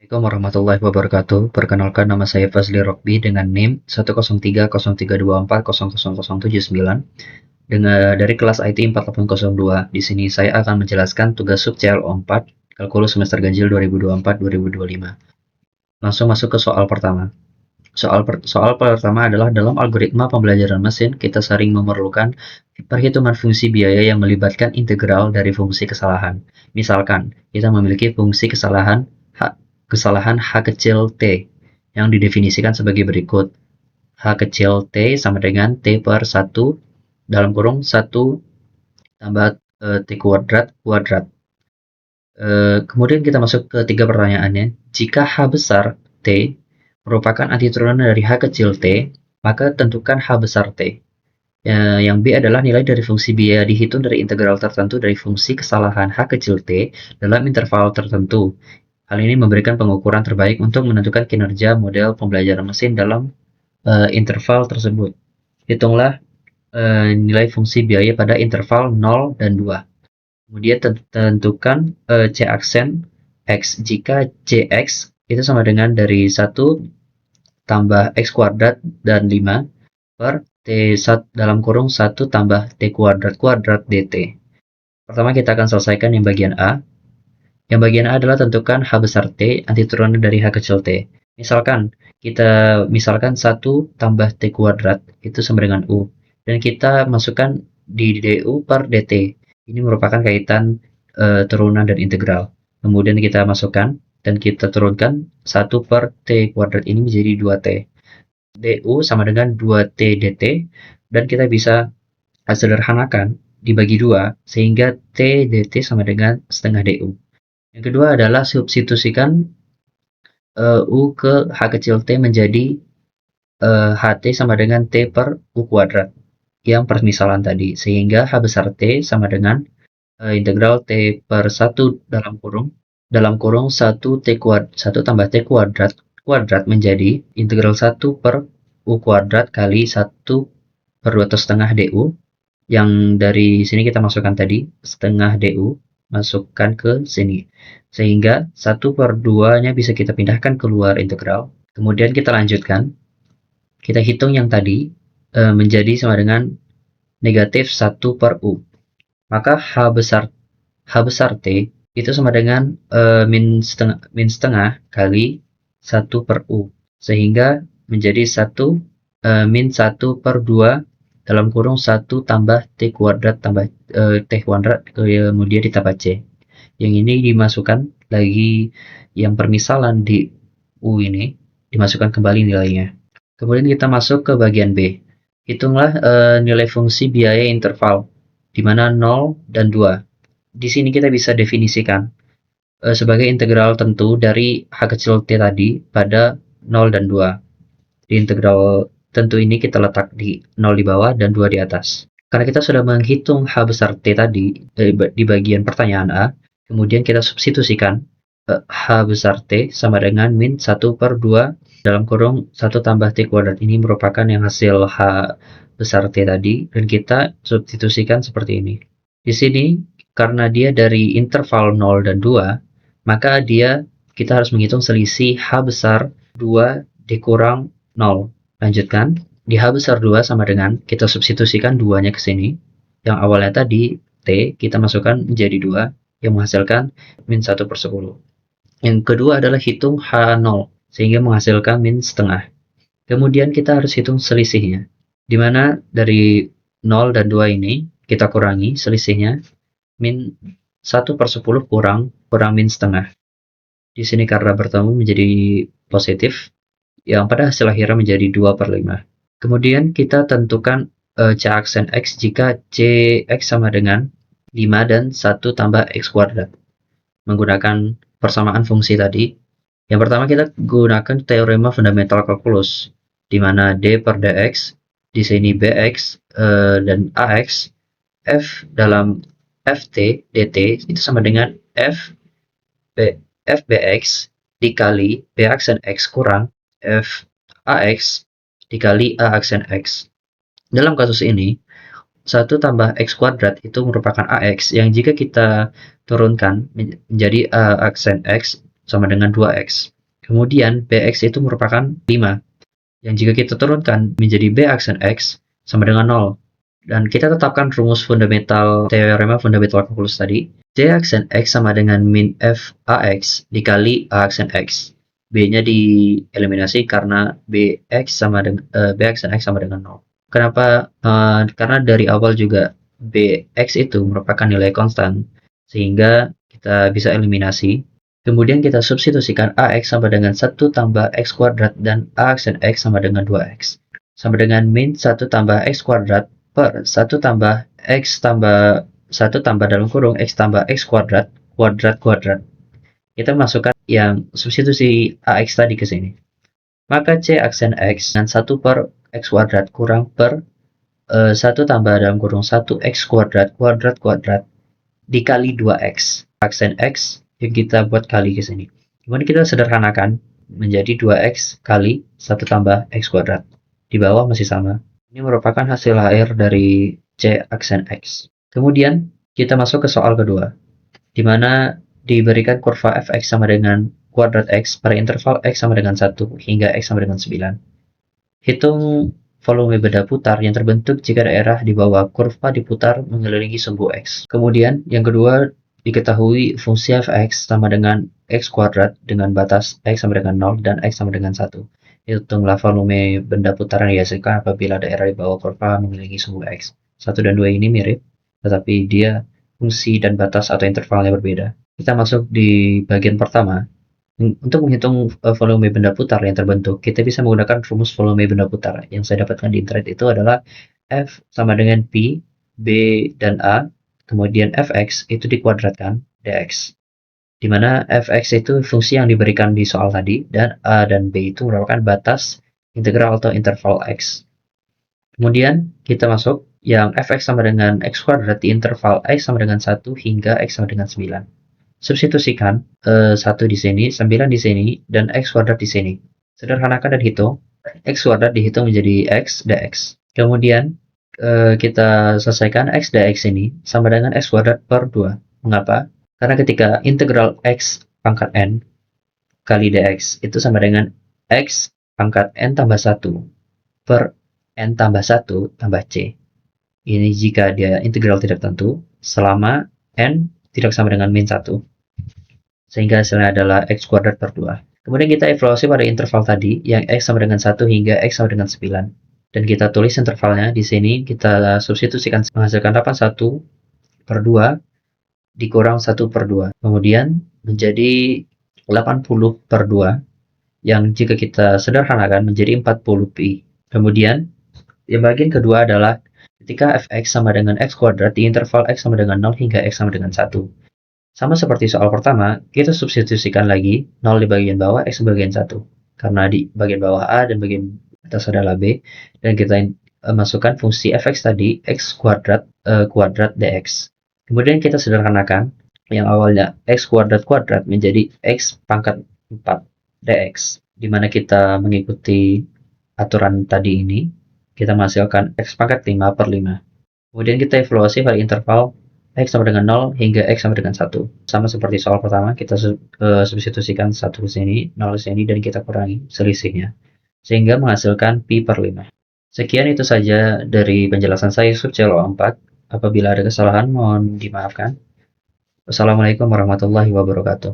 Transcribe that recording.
Assalamualaikum warahmatullahi wabarakatuh. Perkenalkan, nama saya Fazli Rokbi dengan NIM 1030324000079 dengan dari kelas IT 4802. Di sini saya akan menjelaskan tugas sub CLO 4 Kalkulus semester ganjil 2024-2025. Langsung masuk ke soal pertama. Soal pertama adalah dalam algoritma pembelajaran mesin, kita sering memerlukan perhitungan fungsi biaya yang melibatkan integral dari fungsi kesalahan. Misalkan, kita memiliki fungsi kesalahan H kecil T yang didefinisikan sebagai berikut. H kecil T sama dengan T per 1 dalam kurung 1 tambah T kuadrat kuadrat. Kemudian kita masuk ke tiga pertanyaannya. Jika H besar T merupakan antiturunan dari H kecil T, maka tentukan H besar T. Yang B adalah nilai dari fungsi biaya dihitung dari integral tertentu dari fungsi kesalahan H kecil T dalam interval tertentu. Hal ini memberikan pengukuran terbaik untuk menentukan kinerja model pembelajaran mesin dalam interval tersebut. Hitunglah nilai fungsi biaya pada interval 0 dan 2. Kemudian tentukan C aksen X jika Cx itu sama dengan dari 1 tambah X kuadrat dan 5 per T1 dalam kurung 1 tambah T kuadrat kuadrat dt. Pertama kita akan selesaikan yang bagian A. Yang bagian A adalah tentukan H besar T antiturunan dari H kecil T. Kita misalkan 1 tambah T kuadrat itu sama dengan U. Dan kita masukkan di du per dt. Ini merupakan kaitan turunan dan integral. Kemudian kita masukkan dan kita turunkan 1 per T kuadrat ini menjadi 2T. du sama dengan 2T dt. Dan kita bisa sederhanakan dibagi 2 sehingga T dt sama dengan setengah du. Yang kedua adalah substitusikan U ke H kecil T menjadi HT sama dengan T per U kuadrat yang permisalan tadi. Sehingga H besar T sama dengan integral T per 1 dalam kurung 1 tambah T kuadrat menjadi integral 1 per U kuadrat kali 1 per 2 atau setengah du. Yang dari sini kita masukkan tadi setengah du. Masukkan ke sini sehingga 1 per 2 nya bisa kita pindahkan keluar integral. Kemudian kita lanjutkan, kita hitung yang tadi menjadi sama dengan negatif 1 per U. Maka H besar T itu sama dengan min setengah kali 1 per U, sehingga menjadi 1 min 1 per 2 dalam kurung 1 tambah T kuadrat tambah T kuadrat kemudian ditambah C. Yang ini dimasukkan lagi yang permisalan di U ini, dimasukkan kembali nilainya. Kemudian kita masuk ke bagian B. Hitunglah nilai fungsi biaya interval, di mana 0 dan 2. Di sini kita bisa definisikan sebagai integral tentu dari H kecil T tadi pada 0 dan 2. Di integral tentu ini kita letak di 0 di bawah dan 2 di atas. Karena kita sudah menghitung H besar T tadi di bagian pertanyaan A, kemudian kita substitusikan H besar T sama dengan min 1 per 2 dalam kurung 1 tambah T kuadrat ini merupakan yang hasil H besar T tadi, dan kita substitusikan seperti ini. Di sini, karena dia dari interval 0 dan 2, maka kita harus menghitung selisih H besar 2 dikurang 0. Lanjutkan, di H besar 2 sama dengan, kita substitusikan 2-nya ke sini. Yang awalnya tadi, T, kita masukkan menjadi 2, yang menghasilkan min 1 per 10. Yang kedua adalah hitung H0, sehingga menghasilkan min setengah. Kemudian kita harus hitung selisihnya, di mana dari 0 dan 2 ini, kita kurangi selisihnya, min 1 per 10 kurang min setengah. Di sini karena bertemu menjadi positif, yang pada hasil akhirnya menjadi 2 per 5. Kemudian kita tentukan C aksen X jika Cx sama dengan 5 dan 1 tambah X kuadrat. Menggunakan persamaan fungsi tadi. Yang pertama kita gunakan teorema fundamental kalkulus, di mana D per dx, di sini Bx dan Ax, F dalam Ft dt itu sama dengan Fbx dikali B aksen X kurang Fax dikali A aksen X. Dalam kasus ini, 1 tambah X kuadrat itu merupakan Ax yang jika kita turunkan menjadi A aksen X, sama dengan 2x. Kemudian bx itu merupakan 5, yang jika kita turunkan menjadi b aksen x sama dengan 0. Dan kita tetapkan rumus fundamental teorema fundamental kalkulus tadi. J aksen x sama dengan min f ax dikali a aksen x. B-nya dieliminasi karena bx sama dengan b aksen x sama dengan 0. Kenapa? Karena dari awal juga bx itu merupakan nilai konstan, sehingga kita bisa eliminasi. Kemudian kita substitusikan ax sama dengan 1 tambah x kuadrat dan a aksen x sama dengan 2x. Sama dengan min 1 tambah x kuadrat per 1 tambah x tambah 1 tambah dalam kurung x tambah x kuadrat kuadrat. Kita masukkan yang substitusi ax tadi ke sini. Maka c aksen x dengan 1 per x kuadrat kurang per 1 tambah dalam kurung 1x kuadrat dikali 2x. Aksen x yang kita buat kali ke sini. Kemudian kita sederhanakan menjadi 2x kali 1 tambah x kuadrat. Di bawah masih sama. Ini merupakan hasil akhir dari C aksen X. Kemudian kita masuk ke soal kedua, di mana diberikan kurva fx sama dengan kuadrat x pada interval x sama dengan 1 hingga x sama dengan 9. Hitung volume benda putar yang terbentuk jika daerah di bawah kurva diputar mengelilingi sumbu x. Kemudian yang kedua, diketahui fungsi fx sama dengan x kuadrat dengan batas x sama dengan 0 dan x sama dengan 1. Hitunglah volume benda putaran yang dihasilkan apabila daerah di bawah kurva mengelilingi sumbu x. 1 dan 2 ini mirip, tetapi dia fungsi dan batas atau intervalnya berbeda. Kita masuk di bagian pertama. Untuk menghitung volume benda putar yang terbentuk, kita bisa menggunakan rumus volume benda putar. Yang saya dapatkan di internet itu adalah F sama dengan P, B, dan A, kemudian Fx itu dikuadratkan dx. Di mana fx itu fungsi yang diberikan di soal tadi, dan a dan b itu merupakan batas integral atau interval x. Kemudian kita masuk yang fx sama dengan x kuadrat di interval x sama dengan 1 hingga x sama dengan 9. Substitusikan 1 di sini, 9 di sini, dan x kuadrat di sini. Sederhanakan dan hitung. X kuadrat dihitung menjadi x dx. Kemudian kita selesaikan x dx ini sama dengan x kuadrat per 2. Mengapa? Karena ketika integral x pangkat n kali dx itu sama dengan x pangkat n tambah 1 per n tambah 1 tambah c. Ini jika dia integral tidak tentu selama n tidak sama dengan min 1. Sehingga hasilnya adalah x kuadrat per 2. Kemudian kita evaluasi pada interval tadi yang x sama dengan 1 hingga x sama dengan 9. Dan kita tulis intervalnya di sini, kita substitusikan menghasilkan 81 per 2 dikurang 1 per 2. Kemudian menjadi 80 per 2, yang jika kita sederhanakan menjadi 40 pi. Kemudian, yang bagian kedua adalah ketika fx sama dengan x kuadrat di interval x sama dengan 0 hingga x sama dengan 1. Sama seperti soal pertama, kita substitusikan lagi 0 di bagian bawah, x di bagian 1. Karena di bagian bawah a dan bagian atas adalah b, dan kita masukkan fungsi fx tadi, x kuadrat kuadrat dx. Kemudian kita sederhanakan yang awalnya x kuadrat menjadi x pangkat 4 dx, di mana kita mengikuti aturan tadi ini, kita menghasilkan x pangkat 5 per 5. Kemudian kita evaluasi pada interval x sama dengan 0 hingga x sama dengan 1. Sama seperti soal pertama, kita substitusikan 1 ke sini, 0 ke sini, dan kita kurangi selisihnya, sehingga menghasilkan pi per 5. Sekian itu saja dari penjelasan saya subcelo 4. Apabila ada kesalahan, mohon dimaafkan. Wassalamualaikum warahmatullahi wabarakatuh.